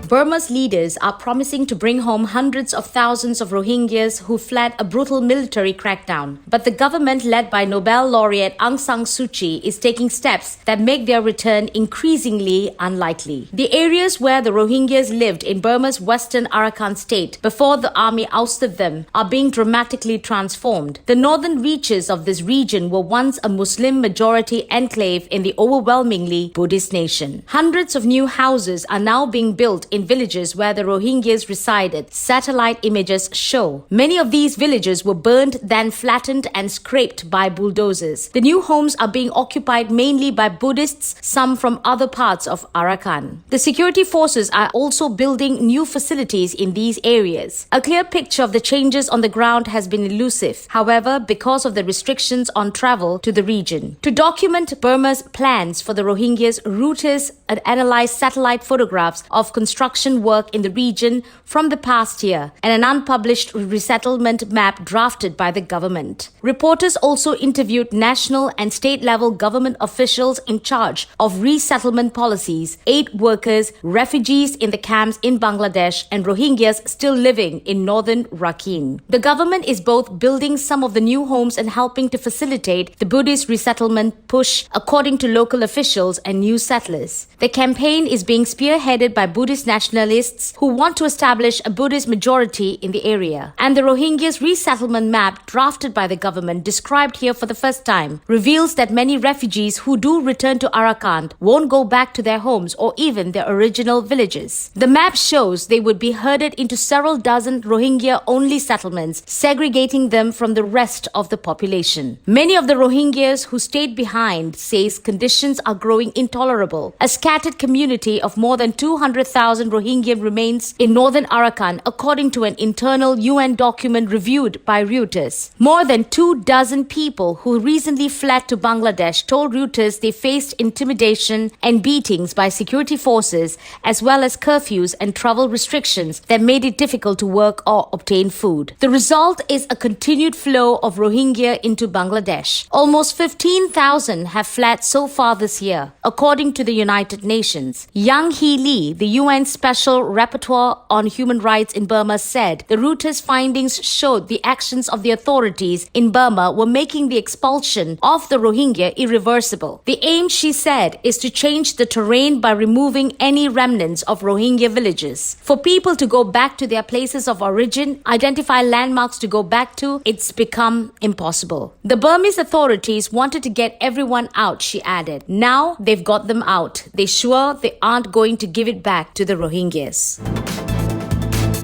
Burma's leaders are promising to bring home hundreds of thousands of Rohingyas who fled a brutal military crackdown. But the government led by Nobel laureate Aung San Suu Kyi is taking steps that make their return increasingly unlikely. The areas where the Rohingyas lived in Burma's western Arakan state before the army ousted them are being dramatically transformed. The northern reaches of this region were once a Muslim-majority enclave in the overwhelmingly Buddhist nation. Hundreds of new houses are now being built in villages where the Rohingyas resided, satellite images show. Many of these villages were burned, then flattened and scraped by bulldozers. The new homes are being occupied mainly by Buddhists, some from other parts of Arakan. The security forces are also building new facilities in these areas. A clear picture of the changes on the ground has been elusive, however, because of the restrictions on travel to the region. To document Burma's plans for the Rohingyas, Reuters analyzed satellite photographs of construction work in the region from the past year and an unpublished resettlement map drafted by the government. Reporters also interviewed national and state-level government officials in charge of resettlement policies, aid workers, refugees in the camps in Bangladesh, and Rohingyas still living in northern Rakhine. The government is both building some of the new homes and helping to facilitate the Buddhist resettlement push, according to local officials and new settlers. The campaign is being spearheaded by Buddhist nationalists who want to establish a Buddhist majority in the area. And the Rohingyas resettlement map drafted by the government, described here for the first time, reveals that many refugees who do return to Arakan won't go back to their homes or even their original villages. The map shows they would be herded into several dozen Rohingya-only settlements, segregating them from the rest of the population. Many of the Rohingyas who stayed behind says conditions are growing intolerable. A scattered community of more than 200,000 Rohingya remains in northern Arakan, according to an internal UN document reviewed by Reuters. More than 24 people who recently fled to Bangladesh told Reuters they faced intimidation and beatings by security forces, as well as curfews and travel restrictions that made it difficult to work or obtain food. The result is a continued flow of Rohingya into Bangladesh. Almost 15,000 have fled so far this year, according to the United Nations. Yang Hee Lee, the UN Special Rapporteur on Human Rights in Burma, said the Reuters findings showed the actions of the authorities in Burma were making the expulsion of the Rohingya irreversible. The aim, she said, is to change the terrain by removing any remnants of Rohingya villages. For people to go back to their places of origin, identify landmarks to go back to, it's become impossible. The Burmese authorities wanted to get everyone out, she added. Now they've got them out. They're sure they aren't going to give it back to the Rohingyas.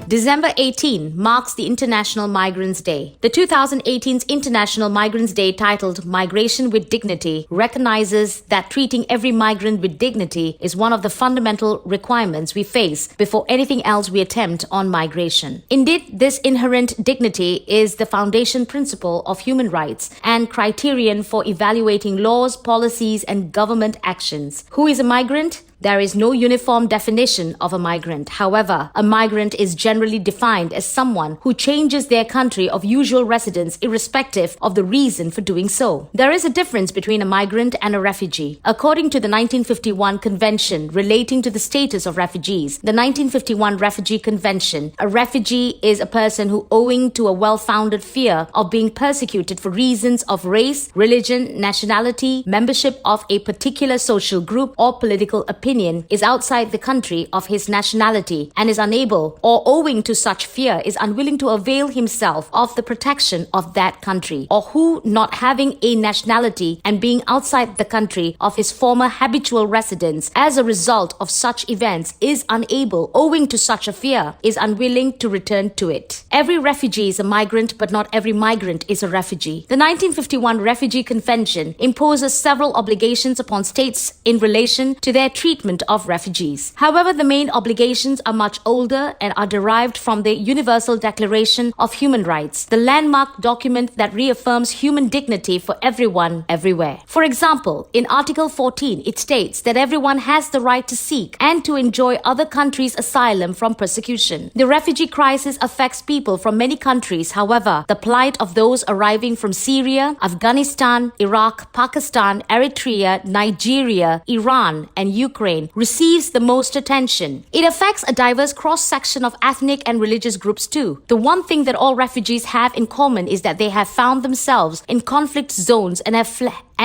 December 18 marks the International Migrants' Day. The 2018's International Migrants' Day, titled Migration with Dignity, recognizes that treating every migrant with dignity is one of the fundamental requirements we face before anything else we attempt on migration. Indeed, this inherent dignity is the foundation principle of human rights and criterion for evaluating laws, policies, and government actions. Who is a migrant? There is no uniform definition of a migrant. However, a migrant is generally defined as someone who changes their country of usual residence irrespective of the reason for doing so. There is a difference between a migrant and a refugee. According to the 1951 Convention relating to the status of refugees, the 1951 Refugee Convention, a refugee is a person who, owing to a well-founded fear of being persecuted for reasons of race, religion, nationality, membership of a particular social group, or political opinion, is outside the country of his nationality and is unable, or owing to such fear is unwilling to avail himself of the protection of that country, or who, not having a nationality and being outside the country of his former habitual residence as a result of such events, is unable, owing to such a fear, is unwilling to return to it. Every refugee is a migrant, but not every migrant is a refugee. The 1951 Refugee Convention imposes several obligations upon states in relation to their treatment of refugees. However, the main obligations are much older and are derived from the Universal Declaration of Human Rights, the landmark document that reaffirms human dignity for everyone, everywhere. For example, in Article 14, it states that everyone has the right to seek and to enjoy other countries' asylum from persecution. The refugee crisis affects people from many countries. However, the plight of those arriving from Syria, Afghanistan, Iraq, Pakistan, Eritrea, Nigeria, Iran, and Ukraine Ukraine receives the most attention. It affects a diverse cross-section of ethnic and religious groups too. The one thing that all refugees have in common is that they have found themselves in conflict zones and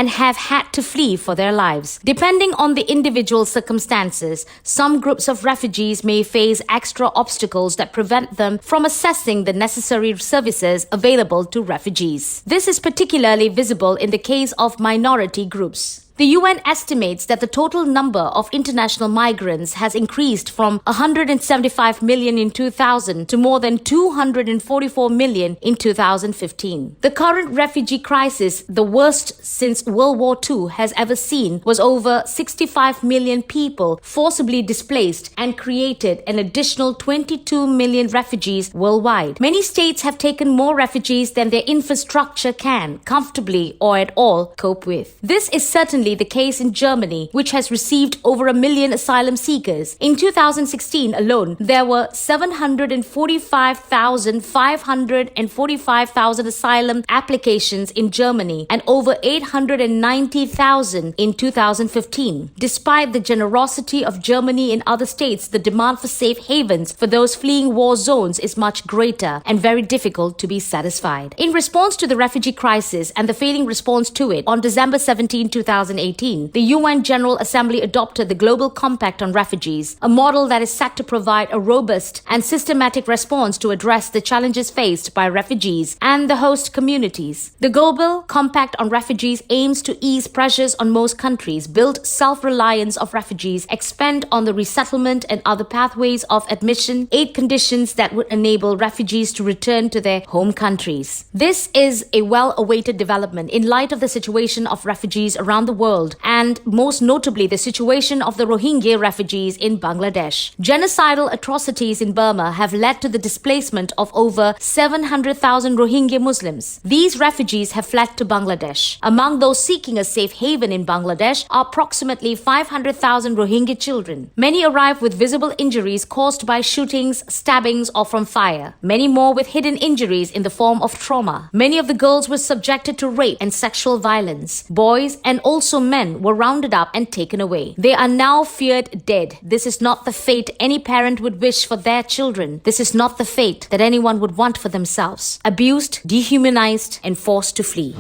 have had to flee for their lives. Depending on the individual circumstances, some groups of refugees may face extra obstacles that prevent them from accessing the necessary services available to refugees. This is particularly visible in the case of minority groups. The UN estimates that the total number of international migrants has increased from 175 million in 2000 to more than 244 million in 2015. The current refugee crisis, the worst since World War II has ever seen, was over 65 million people forcibly displaced and created an additional 22 million refugees worldwide. Many states have taken more refugees than their infrastructure can comfortably or at all cope with. This is certainly the case in Germany, which has received over 1 million asylum seekers. In 2016 alone, there were 745,545 asylum applications in Germany and over 890,000 in 2015. Despite the generosity of Germany in other states, the demand for safe havens for those fleeing war zones is much greater and very difficult to be satisfied. In response to the refugee crisis and the failing response to it, on December 17, 2018, the UN General Assembly adopted the Global Compact on Refugees, a model that is set to provide a robust and systematic response to address the challenges faced by refugees and the host communities. The Global Compact on Refugees aims to ease pressures on most countries, build self-reliance of refugees, expand on the resettlement and other pathways of admission, aid conditions that would enable refugees to return to their home countries. This is a well-awaited development in light of the situation of refugees around the world, and most notably the situation of the Rohingya refugees in Bangladesh. Genocidal atrocities in Burma have led to the displacement of over 700,000 Rohingya Muslims. These refugees have fled to Bangladesh. Among those seeking a safe haven in Bangladesh are approximately 500,000 Rohingya children. Many arrive with visible injuries caused by shootings, stabbings, or from fire. Many more with hidden injuries in the form of trauma. Many of the girls were subjected to rape and sexual violence. Boys and also men were rounded up and taken away. They are now feared dead. This is not the fate any parent would wish for their children. This is not the fate that anyone would want for themselves. Abused, dehumanized, and forced to flee.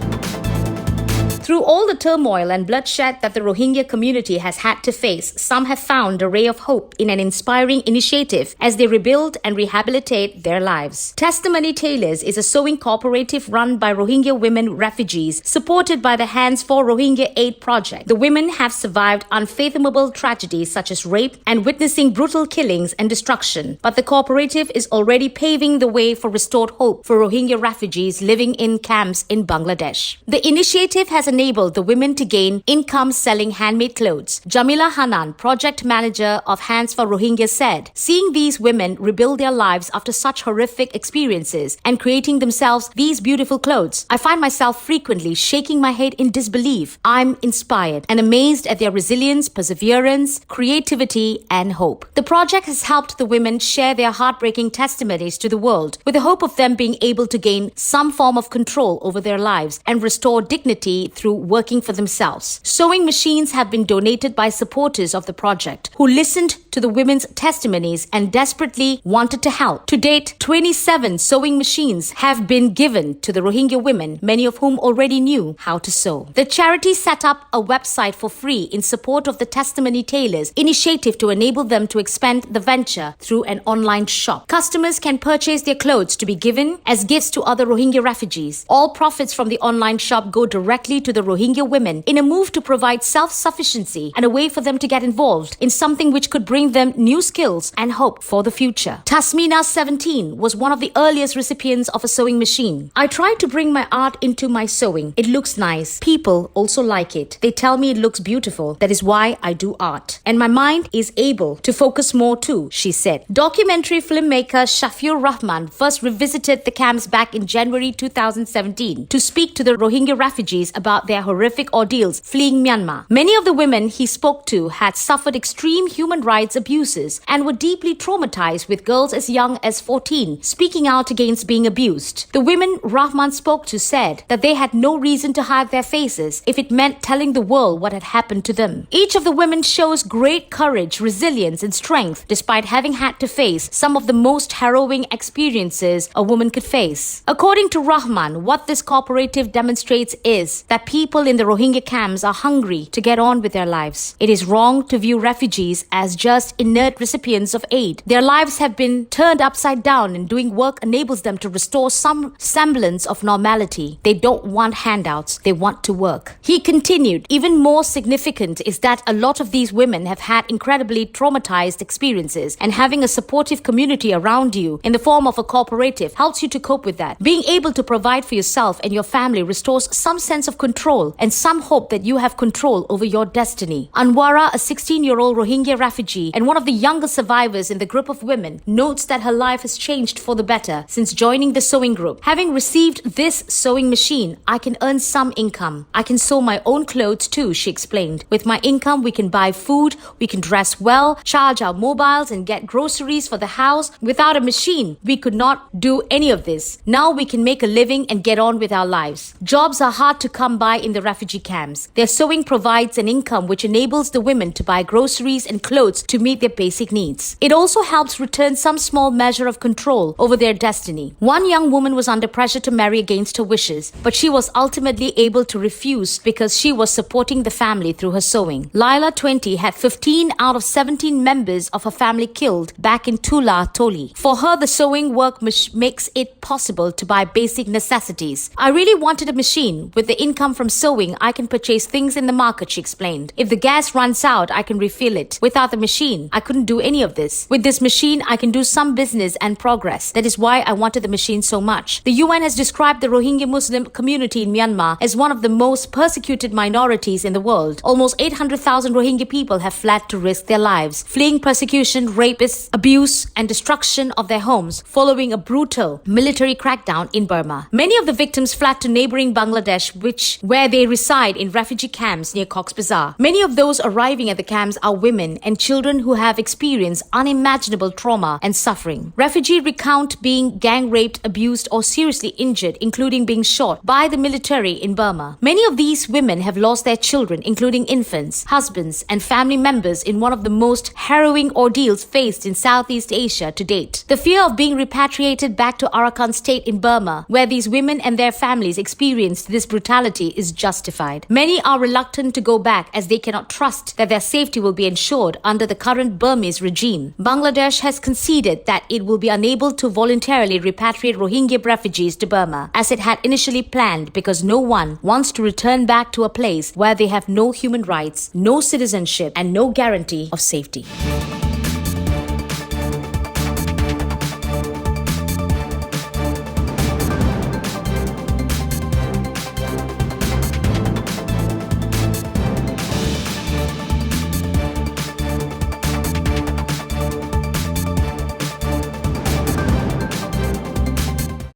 Through all the turmoil and bloodshed that the Rohingya community has had to face, some have found a ray of hope in an inspiring initiative as they rebuild and rehabilitate their lives. Testimony Tailors is a sewing cooperative run by Rohingya women refugees, supported by the Hands for Rohingya Aid project. The women have survived unfathomable tragedies such as rape and witnessing brutal killings and destruction, but the cooperative is already paving the way for restored hope for Rohingya refugees living in camps in Bangladesh. The initiative has enabled the women to gain income selling handmade clothes. Jamila Hanan, project manager of Hands for Rohingya, said, "Seeing these women rebuild their lives after such horrific experiences and creating themselves these beautiful clothes, I find myself frequently shaking my head in disbelief. I'm inspired and amazed at their resilience, perseverance, creativity, and hope." The project has helped the women share their heartbreaking testimonies to the world, with the hope of them being able to gain some form of control over their lives and restore dignity through working for themselves. Sewing machines have been donated by supporters of the project who listened to the women's testimonies and desperately wanted to help. To date, 27 sewing machines have been given to the Rohingya women, many of whom already knew how to sew. The charity set up a website for free in support of the Testimony Tailors initiative to enable them to expand the venture through an online shop. Customers can purchase their clothes to be given as gifts to other Rohingya refugees. All profits from the online shop go directly to the Rohingya women in a move to provide self-sufficiency and a way for them to get involved in something which could bring them new skills and hope for the future. Tasmina, 17, was one of the earliest recipients of a sewing machine. "I try to bring my art into my sewing. It looks nice. People also like it. They tell me it looks beautiful. That is why I do art. And my mind is able to focus more too," she said. Documentary filmmaker Shafiur Rahman first revisited the camps back in January 2017 to speak to the Rohingya refugees about their horrific ordeals fleeing Myanmar. Many of the women he spoke to had suffered extreme human rights rights abuses and were deeply traumatized, with girls as young as 14 speaking out against being abused. The women Rahman spoke to said that they had no reason to hide their faces if it meant telling the world what had happened to them. Each of the women shows great courage, resilience, and strength despite having had to face some of the most harrowing experiences a woman could face. According to Rahman, what this cooperative demonstrates is that people in the Rohingya camps are hungry to get on with their lives. It is wrong to view refugees as just inert recipients of aid. Their lives have been turned upside down, and doing work enables them to restore some semblance of normality. They don't want handouts, they want to work. He continued, even more significant is that a lot of these women have had incredibly traumatized experiences, and having a supportive community around you in the form of a cooperative helps you to cope with that. Being able to provide for yourself and your family restores some sense of control and some hope that you have control over your destiny. Anwara, a 16-year-old Rohingya refugee and one of the younger survivors in the group of women, notes that her life has changed for the better since joining the sewing group. Having received this sewing machine, I can earn some income. I can sew my own clothes too, she explained. With my income, we can buy food, we can dress well, charge our mobiles, and get groceries for the house. Without a machine, we could not do any of this. Now we can make a living and get on with our lives. Jobs are hard to come by in the refugee camps. Their sewing provides an income which enables the women to buy groceries and clothes to meet their basic needs. It also helps return some small measure of control over their destiny. One young woman was under pressure to marry against her wishes, but she was ultimately able to refuse because she was supporting the family through her sewing. Laila, 20, had 15 out of 17 members of her family killed back in Tula Toli. For her, the sewing work makes it possible to buy basic necessities. I really wanted a machine. With the income from sewing, I can purchase things in the market, she explained. If the gas runs out, I can refill it. Without the machine, I couldn't do any of this. With this machine, I can do some business and progress. That is why I wanted the machine so much. The UN has described the Rohingya Muslim community in Myanmar as one of the most persecuted minorities in the world. Almost 800,000 Rohingya people have fled to risk their lives, fleeing persecution, rapists, abuse, and destruction of their homes following a brutal military crackdown in Burma. Many of the victims fled to neighboring Bangladesh, where they reside in refugee camps near Cox's Bazar. Many of those arriving at the camps are women and children who have experienced unimaginable trauma and suffering. Refugees recount being gang raped, abused, or seriously injured, including being shot by the military in Burma. Many of these women have lost their children, including infants, husbands, and family members, in one of the most harrowing ordeals faced in Southeast Asia to date. The fear of being repatriated back to Arakan state in Burma, where these women and their families experienced this brutality, is justified. Many are reluctant to go back as they cannot trust that their safety will be ensured under the current Burmese regime. Bangladesh has conceded that it will be unable to voluntarily repatriate Rohingya refugees to Burma, as it had initially planned, because no one wants to return back to a place where they have no human rights, no citizenship, and no guarantee of safety.